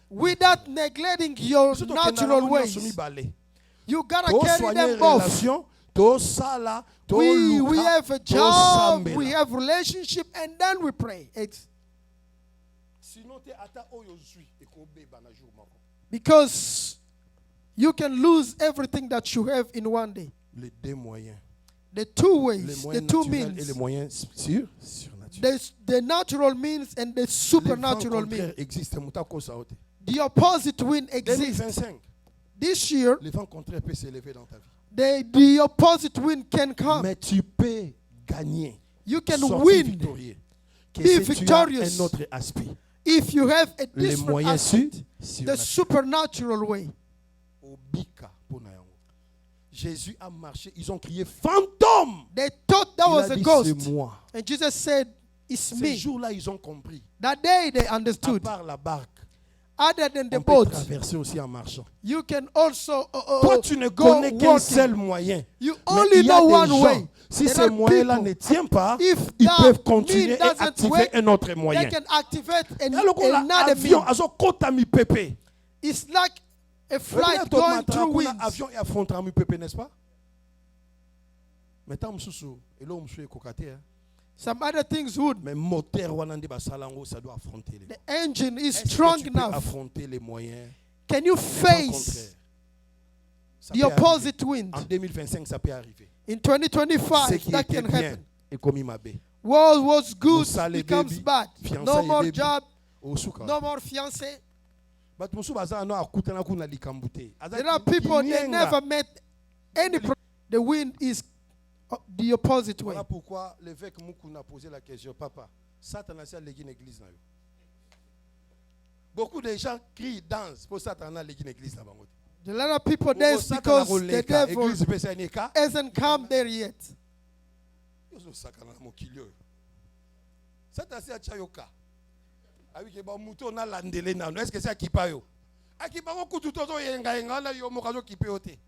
S2: without neglecting your natural ways. You gotta carry them both. We have a job, we have relationship, and then we pray. Because you can lose everything that you have in one day.
S1: Les deux moyens.
S2: The two ways,
S1: Les
S2: the
S1: moyens
S2: two
S1: naturels
S2: means.
S1: et les moyens surnaturels.
S2: The natural means and the supernatural means. The opposite wind exists.
S1: 2025,
S2: This year,
S1: le vent contraire peut s'élever dans ta vie.
S2: the opposite wind can come.
S1: Mais tu peux gagner.
S2: You can
S1: sortir
S2: win.
S1: victorieux. Que
S2: Be
S1: si tu as
S2: victorious.
S1: un autre aspect.
S2: If you have a
S1: Les
S2: different
S1: moyens
S2: aspect, the
S1: surnaturels.
S2: supernatural way.
S1: Obika pona yango. Jésus a marché, ils ont crié fantôme.
S2: They thought that
S1: Il
S2: was
S1: a
S2: a
S1: dit,
S2: ghost.
S1: c'est moi.
S2: And Jesus said, it's
S1: Ce
S2: me.
S1: jour-là, ils ont compris.
S2: That day they
S1: À
S2: understood.
S1: part la barque,
S2: Other than the
S1: on peut
S2: boat,
S1: traverser aussi en marchant.
S2: you can also
S1: Toi, tu ne
S2: go
S1: connais qu'un
S2: walking.
S1: seul moyen.
S2: You
S1: Mais
S2: only
S1: il y a
S2: know
S1: des
S2: one
S1: gens,
S2: way.
S1: si
S2: There
S1: ce
S2: are
S1: moyen-là
S2: people,
S1: ne tient pas,
S2: if
S1: ils
S2: that
S1: peuvent continuer
S2: mean
S1: et
S2: doesn't
S1: activer
S2: work,
S1: un autre
S2: they
S1: moyen.
S2: can activate
S1: Alors,
S2: another
S1: l'avion,
S2: mean.
S1: azo kota mi pepe.
S2: It's like a flight
S1: Regarde,
S2: going through
S1: on a
S2: winds.
S1: avion et affrontant mi pepe, n'est-ce pas? Mais tant msusu, et là, msusu est cocaté, hein.
S2: Some other things would.
S1: Mais moteur, wanandi basalango, ça doit affronter les.
S2: The engine is
S1: Est-ce que
S2: strong
S1: tu peux
S2: enough.
S1: affronter les moyens?
S2: Can you
S1: Au
S2: face
S1: contraire. Ça
S2: the
S1: peut
S2: opposite
S1: arriver.
S2: wind?
S1: En 2025, ça peut arriver.
S2: In
S1: Ce
S2: 2025,
S1: qui
S2: that
S1: était
S2: can
S1: bien
S2: happen.
S1: est commis ma baie.
S2: What was good
S1: Musale
S2: becomes
S1: baby,
S2: bad. No
S1: fiançailles
S2: more
S1: baby.
S2: job,
S1: Osuka.
S2: no more fiancé.
S1: But musu baza no akutana kuna likambute.
S2: There are people they never met any problem. The wind is the opposite way.
S1: Voilà pourquoi l'évêque Moukouna a posé la question, papa, Satan a légué une église. Beaucoup de gens crient, dansent pour Satan a légué une église.
S2: A lot of people dance because the devil hasn't come there yet.
S1: Est-ce que c'est Akipayo? Akipayo kututozo yenga na yo mokazo kipeote.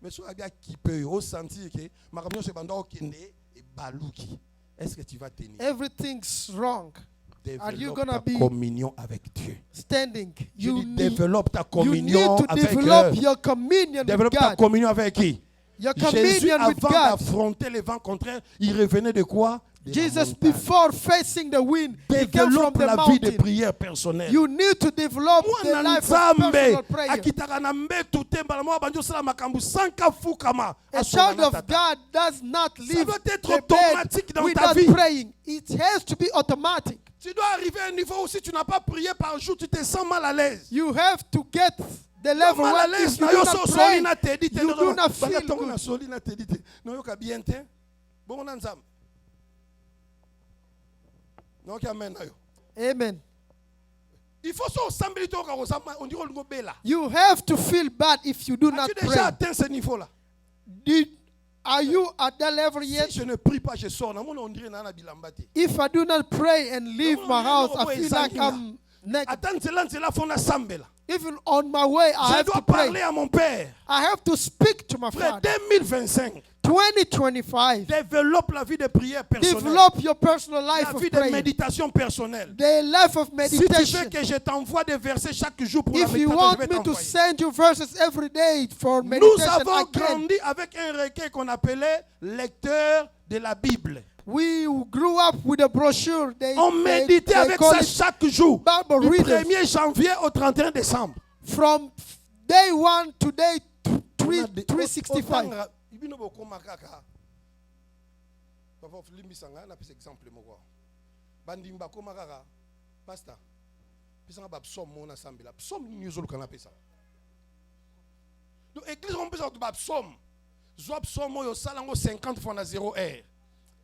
S1: Mais so abia kipeyo au sentir que makamyo se banda okende e baluki. Est-ce que tu vas tenir?
S2: Everything's wrong. Are you gonna be
S1: communion avec Dieu?
S2: Standing?
S1: You développe ta communion avec Dieu.
S2: Your communion
S1: développe
S2: with
S1: ta
S2: God.
S1: communion avec qui?
S2: Your
S1: Jésus,
S2: communion with
S1: avant
S2: God.
S1: d'affronter les vents contraires, il revenait de quoi?
S2: Jesus, before facing the wind, he came from
S1: développe
S2: the
S1: la vie de
S2: mountain.
S1: prière personnelle.
S2: You need to develop the life of personal prayer. A child of God does not live the bed without praying. It has to be automatic.
S1: Tu dois arriver à un niveau où si tu n'as pas prié par jour, tu te sens mal à l'aise.
S2: You have to get the level where if you do not pray, you do not feel good. Amen. You have to feel bad if you do not pray. Are you at that level yet?
S1: Si je ne prie pas, je sors.
S2: If I do not pray and leave my house, I feel like I'm naked. Even on my way, I have to pray. I have to speak to my Father.
S1: 2025.
S2: 2025.
S1: Développe la vie de prière personnelle.
S2: Develop your personal life
S1: la vie
S2: of
S1: de
S2: prayer.
S1: méditation personnelle.
S2: The life of meditation.
S1: Si tu veux que je t'envoie des versets chaque jour pour la
S2: If you
S1: méditation,
S2: want
S1: je vais
S2: me to
S1: t'envoyer.
S2: send you verses every day for
S1: Nous
S2: meditation,
S1: avons
S2: I can.
S1: grandi avec un recueil qu'on appelait lecteur de la Bible.
S2: We grew up with a brochure.
S1: On méditait avec ça chaque jour.
S2: Bible
S1: Du
S2: readers.
S1: 1er janvier au 31 décembre.
S2: From day 1 to day 365. Pastor,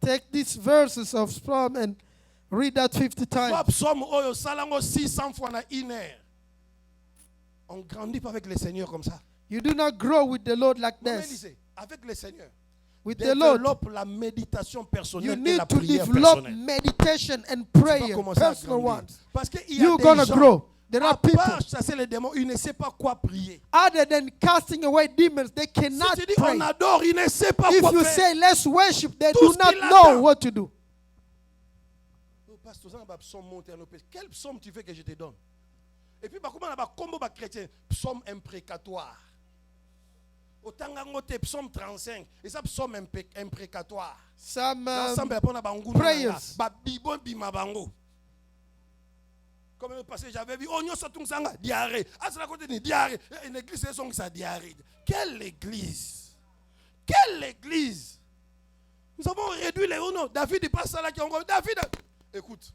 S2: take these verses of Psalm and read that 50 times.
S1: On grandit pas avec le Seigneur comme ça.
S2: You do not grow with the Lord like this.
S1: Avec le Seigneur.
S2: With the Lord,
S1: développe la méditation personnelle
S2: you
S1: et
S2: need
S1: la
S2: to
S1: prière
S2: develop
S1: personnelle.
S2: meditation and prayer, personal ones.
S1: Parce qu'il y a
S2: You're
S1: des
S2: gonna
S1: gens,
S2: grow. There are
S1: à
S2: people,
S1: part chasser les démons, ils ne savent pas quoi prier.
S2: other than casting away demons, they cannot
S1: Si tu dis
S2: pray.
S1: on adore, ils ne savent pas
S2: If
S1: quoi
S2: you
S1: faire.
S2: say let's worship, they
S1: Tout
S2: do
S1: ce
S2: not
S1: qu'il
S2: know
S1: attend.
S2: what to do.
S1: Quel psaume tu veux que je te donne? Et puis, comment on a combo chrétien? Psaume imprécatoire. Autant que psaume 35, et ça psaume imprécatoire.
S2: Some
S1: prayers. Comme le passé, j'avais vu, oh, diarrhée. Ah, c'est la côté de diarrhée. Une église, c'est son diarrhée. Quelle église? Quelle église? Nous avons réduit les honneurs. David, il passe là qui ont David, écoute.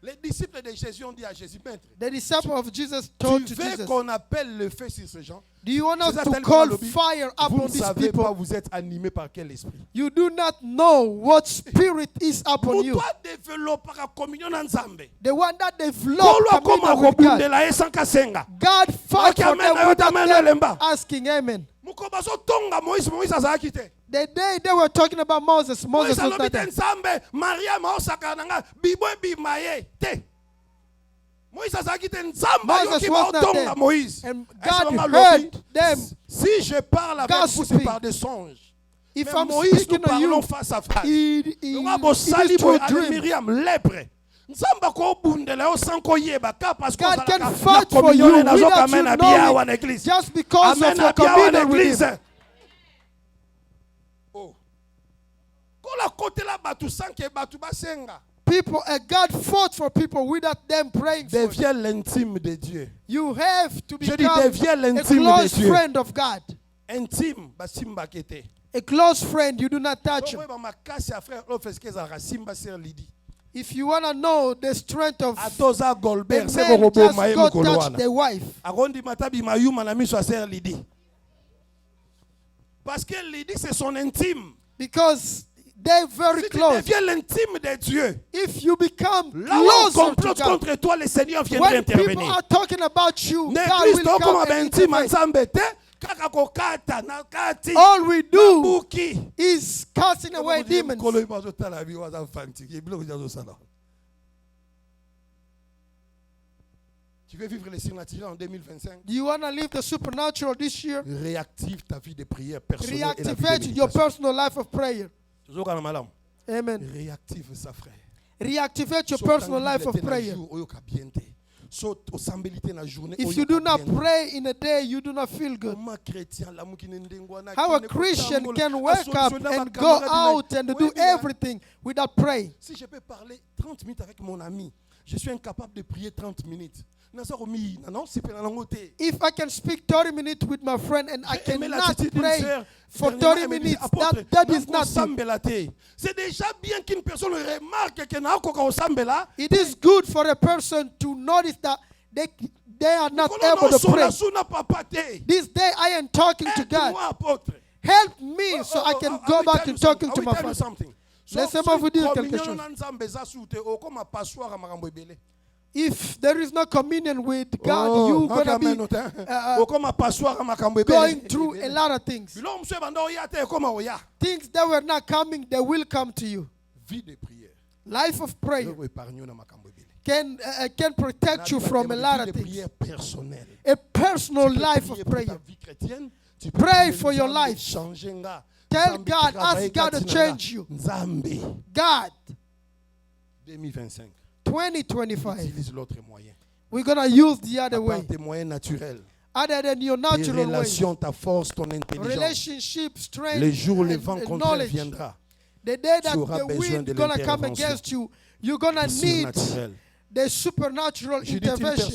S1: Les disciples de Jésus ont dit à Jésus, maître,
S2: the disciple of Jesus told
S1: tu
S2: to
S1: veux
S2: Jesus,
S1: qu'on appelle le feu sur ces gens?
S2: do you want us
S1: Jesus
S2: to
S1: tellement
S2: call
S1: lobby,
S2: fire
S1: vous
S2: upon
S1: ne
S2: these
S1: savez pas,
S2: people?
S1: vous êtes animé par quel esprit?
S2: You do not know what spirit is upon
S1: Pour
S2: you.
S1: toi développer la communion ensemble.
S2: The one that developed communion with God. God fought for them without them asking, amen. The day they were talking about Moses, Moses was not there. Moses was not there. And God heard them.
S1: Si je parle avec vous, c'est par des songes.
S2: If
S1: Mais
S2: I'm
S1: Moïse, nous
S2: speaking to
S1: parlons
S2: you,
S1: face à face.
S2: it is to a dream.
S1: Miriam, lèpre. God
S2: can fight for you without you knowing, just because of your communion with Him. People, God fought for people without them praying for
S1: Deviens
S2: you.
S1: l'intime de Dieu.
S2: You have to
S1: Je dis,
S2: become
S1: deviens
S2: a
S1: l'intime de
S2: close
S1: Dieu.
S2: friend of God.
S1: Intime, basimba kete.
S2: A close friend, you do not touch him. If you want to know the strength of the man, just go touch the wife.
S1: Parce que Lydie, c'est son intime.
S2: Because they're very close.
S1: Si tu deviens l'intime de Dieu,
S2: if you become
S1: là où on
S2: closer to
S1: complote
S2: God,
S1: contre toi, le Seigneur viendra
S2: when people
S1: intervenir.
S2: are talking about you, God
S1: N'église
S2: will come
S1: comme
S2: and
S1: intime
S2: intervene.
S1: ensemble.
S2: All we do is casting away demons.
S1: Tu veux vivre le surnaturel en 2025?
S2: Do you want to live the supernatural this year?
S1: Réactive ta vie de prière personnelle.
S2: Reactivate your personal life of prayer. Amen.
S1: Réactive ça, frère.
S2: Reactivate your personal life of prayer. If you do not pray in a day, you do not feel good. How a Christian can wake up and go out and do everything without praying?
S1: Si je peux parler 30 minutes avec mon ami, je suis incapable de prier 30 minutes.
S2: If I can speak 30 minutes with my friend and I cannot pray for 30 minutes, that is not good.
S1: C'est déjà bien qu'une personne remarque que n'a pas sambela.
S2: It is good for a person to notice that they are not able to pray. This day I am talking to God. Help me so I can go back to talking to my father. Laissez-moi vous dire quelque chose. If there is no communion with God, you're going to be going through a lot of things. Things that were not coming, they will come to you. Life of prayer can protect you from a lot of things. A personal life of prayer. Pray for your life. Tell God, ask God to change you. God. 2025. We're going to use the other way. Other than your natural ways.
S1: Ta force, ton intelligence.
S2: Relationship, strength,
S1: le jour où le vent contraire viendra,
S2: the day that the wind is going to come against you, you're going to need the supernatural intervention.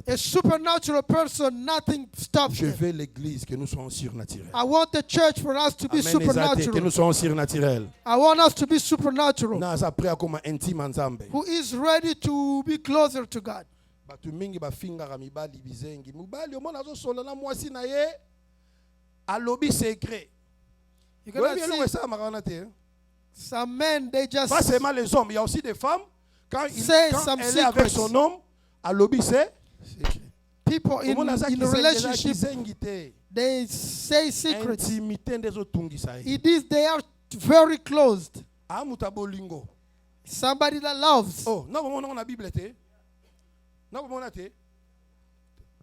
S2: A supernatural person, nothing stops.
S1: Je veux l'église que nous soyons surnaturels.
S2: I want the church for us to be supernatural.
S1: Que nous soyons surnaturels.
S2: I want us to be supernatural.
S1: Who
S2: is ready to be closer to God.
S1: Batu mingi bafingaka mibali bizengi. Mibali omona azosola na mwasi na ye alobi secret.
S2: Some men, they just
S1: pas seulement les hommes, il y a aussi des femmes quand elle est avec son homme, alobi c'est
S2: people in a relationship, they say secrets. It is they are very closed. Somebody that loves.
S1: Oh, non, on a Bible te. Non, on a te.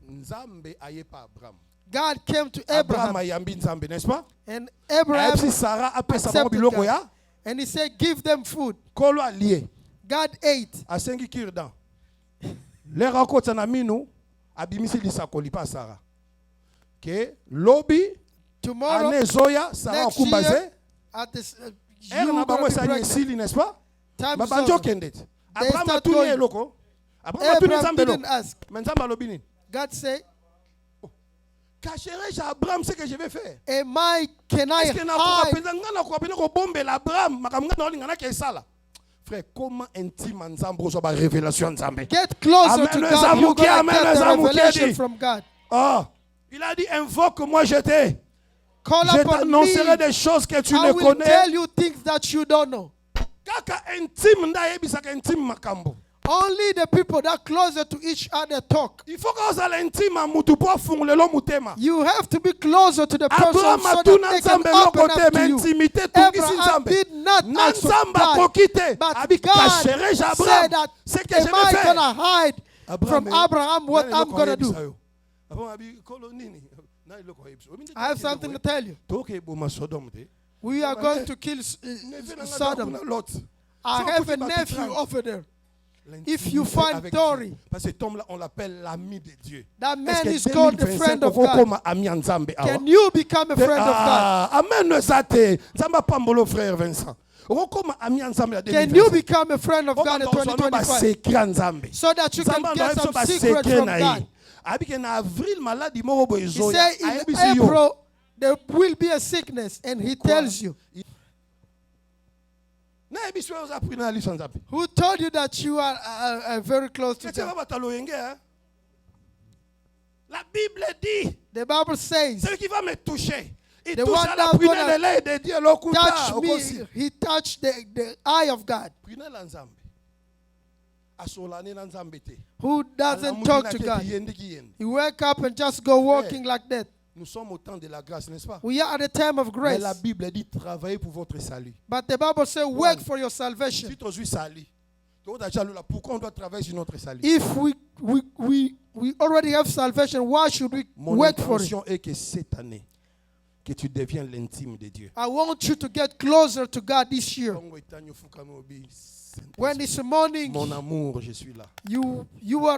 S1: Nzambe aye pa Abraham.
S2: God came to Abraham.
S1: N'est-ce pas?
S2: And Abraham
S1: accepted God.
S2: And he said, give them food. God ate.
S1: Asengi kirdan. Le rakota na minu abimisi lisakoli pa Sarah. Que lobi
S2: tomorrow
S1: anezoya Sarah kumbaze.
S2: At this
S1: na bango sa nyesili, n'est-ce pas? Babanjo kendet. Abraham tourné loko.
S2: Abraham didn't ask. God said,
S1: cacherai-je à Abraham ce que je vais faire?
S2: Can I hide?
S1: Frère, comment intime Nzambe reçoit la révélation de Nzambe?
S2: Get closer to God. You get the revelation from God.
S1: Oh, il a dit invoque-moi, je t'annoncerai des choses que tu ne connais.
S2: I will tell you things that you don't know.
S1: Kaka intime nda yebisaka intime makambo.
S2: Only the people that are closer to each other talk.
S1: You
S2: have to be closer to the person so that they can open up to you. Abraham did not ask for God, but God said that, am I going to hide from Abraham what I'm going to do? I have something to tell you. We are going to kill Sodom. I have a nephew over there. If you find Tori, that man is called the friend of God. Can you become a friend of God? Can you become a friend of God in 2025? So that you can get some secrets from God. He said in April there will be a sickness and he tells you. Who told you that you are very close to God? The Bible says, the one that's going to touch me, he touched the eye of God. who doesn't talk to God. He wake up and just go walking like that.
S1: Nous sommes au temps de la grâce, n'est-ce pas?
S2: We are at the time of grace.
S1: Mais la Bible dit travaillez pour votre salut.
S2: But the Bible says work for your salvation.
S1: Si tu es salut, pourquoi on doit travailler sur notre salut?
S2: If we already have salvation, why should we work for it?
S1: Mon intention est que cette année, que tu deviennes l'intime de Dieu.
S2: I want you to get closer to God this year. When this morning,
S1: mon amour, je suis là.
S2: You are